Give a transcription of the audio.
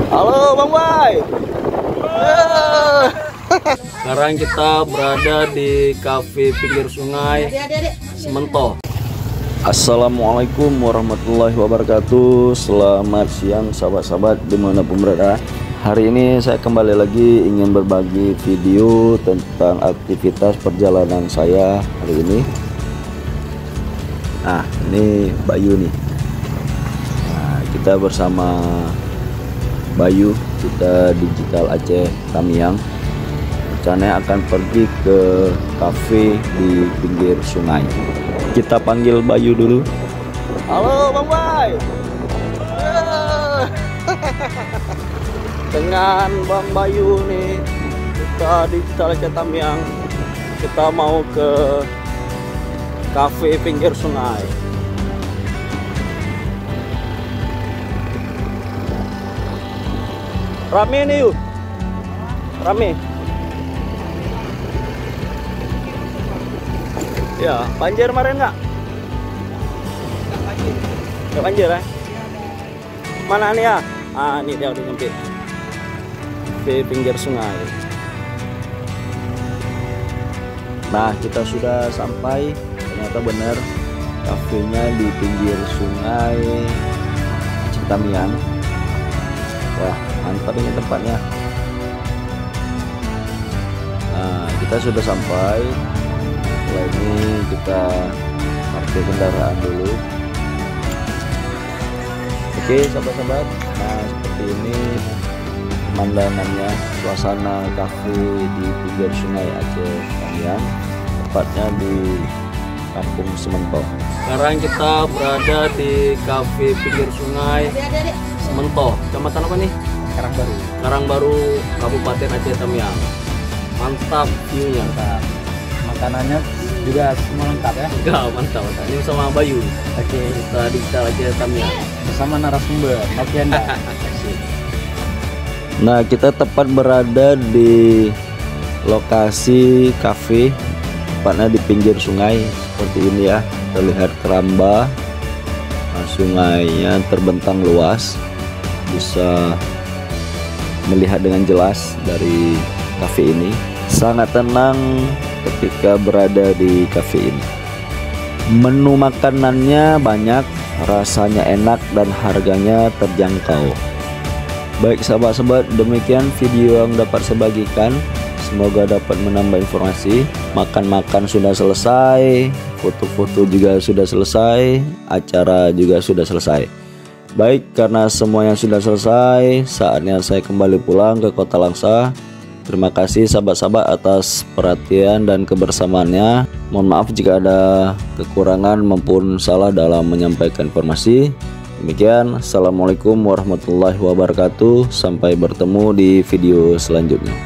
Halo Bang Bay. Sekarang kita berada di kafe pinggir sungai Semento. Assalamualaikum warahmatullahi wabarakatuh. Selamat siang sahabat-sahabat dimanapun berada. Hari ini saya kembali lagi ingin berbagi video tentang aktivitas perjalanan saya hari ini. Nah, ini Bayu nih. Nah, kita bersama Bayu, kita Digital Aceh Tamiang. Rencananya akan pergi ke kafe di pinggir sungai. Kita panggil Bayu dulu. Halo Bang Bay. Dengan Bang Bayu nih, kita Digital Aceh Tamiang. Kita mau ke kafe pinggir sungai. Rame nih yuk, rame. Ya, banjir kemarin nggak? Nggak banjir ya? Mana nih ya? Ah, ini dia udah nyampe di pinggir sungai. Nah, kita sudah sampai. Ternyata benar, kafenya di pinggir sungai Tamiang. Wah, mantap ini tempatnya. Nah, kita sudah sampai. Setelah ini kita parkir kendaraan dulu. Oke sahabat-sahabat, nah seperti ini pemandangannya, suasana kafe di pinggir sungai Aceh Tamiang, tepatnya di Kampung Semento. Sekarang kita berada di kafe pinggir sungai Semento. Kecamatan apa nih? Karangbaru, Kabupaten Aceh Tamiang. Mantap view-nya. Makanannya juga semua lengkap ya? Enggak, mantap. Ini sama Bayu. Oke. Kita Digital Aceh Tamiang Bersama narasumber Oke Anda. Nah, kita tepat berada di lokasi kafe, tepatnya di pinggir sungai seperti ini ya. Terlihat keramba. Nah, sungainya terbentang luas, bisa melihat dengan jelas dari kafe ini. Sangat tenang ketika berada di kafe ini. Menu makanannya banyak, rasanya enak dan harganya terjangkau. Baik sahabat-sahabat, demikian video yang dapat saya bagikan. Semoga dapat menambah informasi. Makan-makan sudah selesai, foto-foto juga sudah selesai, acara juga sudah selesai. Baik, karena semuanya sudah selesai, saatnya saya kembali pulang ke Kota Langsa. Terima kasih sahabat-sahabat atas perhatian dan kebersamaannya. Mohon maaf jika ada kekurangan maupun salah dalam menyampaikan informasi. Demikian, assalamualaikum warahmatullahi wabarakatuh. Sampai bertemu di video selanjutnya.